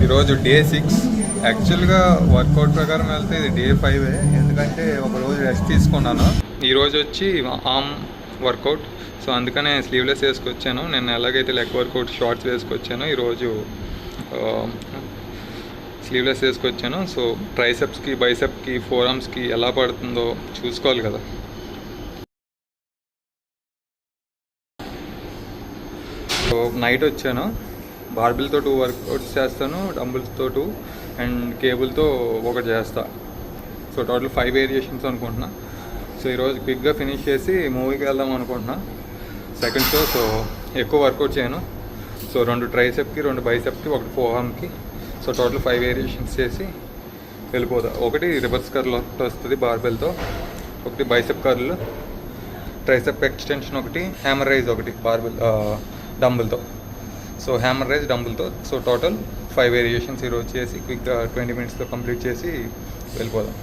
ఈరోజు డే 6. యాక్చువల్గా వర్కౌట్ ప్రకారం వెళ్తే ఇది డే 5, ఎందుకంటే ఒకరోజు రెస్ట్ తీసుకున్నాను. ఈరోజు వచ్చి ఆర్మ్ వర్కౌట్, సో అందుకనే స్లీవ్లెస్ వేసుకొచ్చాను. నేను ఎలాగైతే లెగ్ వర్కౌట్ షార్ట్స్ వేసుకొచ్చాను, ఈరోజు స్లీవ్లెస్ వేసుకొచ్చాను. సో ట్రైసెప్స్కి, బైసెప్కి, ఫోర్ ఆర్మ్స్కి ఎలా పడుతుందో చూసుకోవాలి కదా. సో నైట్ వచ్చాను, బార్బిల్తో 2 వర్కౌట్స్ చేస్తాను, డంబుల్స్తో 2 అండ్ కేబుల్తో 1 చేస్తా. సో టోటల్ 5 వేరియేషన్స్ అనుకుంటున్నా. సో ఈరోజు క్విక్గా ఫినిష్ చేసి మూవీకి వెళ్దాం అనుకుంటున్నా, సెకండ్ షో. సో ఎక్కువ వర్కౌట్ చేయను. సో 2 ట్రైసెప్కి, 2 బైసెప్కి, 1 ఫోర్ ఆర్మ్కి. సో టోటల్ 5 వేరియేషన్స్ చేసి వెళ్ళిపోతా. 1 రివర్స్ కర్ల్ వస్తుంది బార్బెల్తో, 1 bicep curl, tricep extension 1, hammer raise 1 barbell డంబుల్తో. సో హ్యామర్ రైజ్ డంబుల్తో. సో టోటల్ 5 వేరియేషన్స్ ఈరోజు చేసి క్విక్గా 20 మినిట్స్లో కంప్లీట్ చేసి వెళ్ళిపోదాం.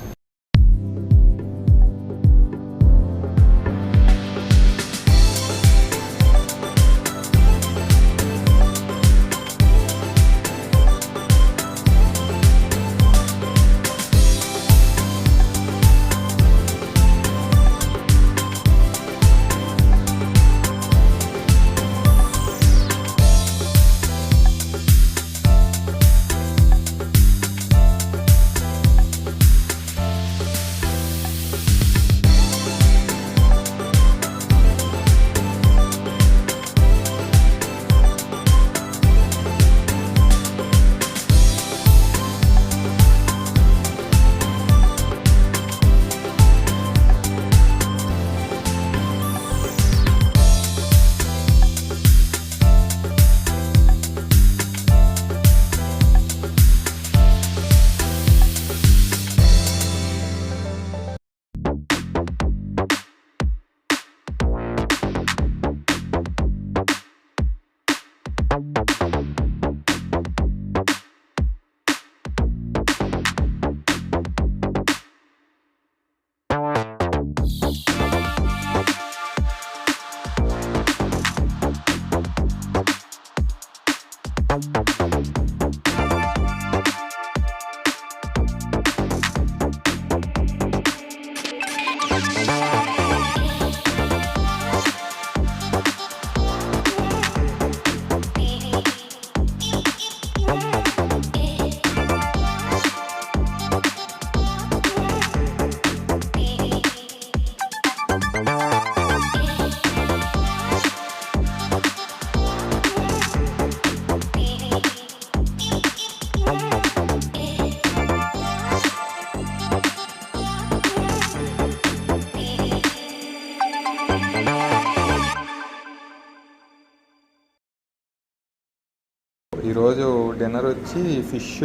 ఈరోజు డిన్నర్ వచ్చి ఫిష్,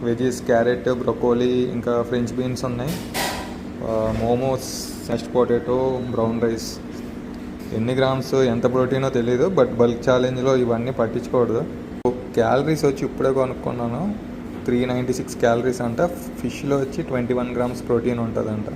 వెజీస్, క్యారెట్, బ్రొకోలీ, ఇంకా ఫ్రెంచ్ బీన్స్ ఉన్నాయి, momos, smashed potato, brown rice. ఎన్ని గ్రామ్స్ ఎంత ప్రోటీనో తెలీదు, బట్ బల్క్ ఛాలెంజ్లో ఇవన్నీ పట్టించుకోకూడదు. క్యాలరీస్ వచ్చి ఇప్పుడే కొనుక్కున్నాను, 396 క్యాలరీస్ అంట. ఫిష్లో వచ్చి 21 గ్రామ్స్ ప్రోటీన్ ఉంటుందంట.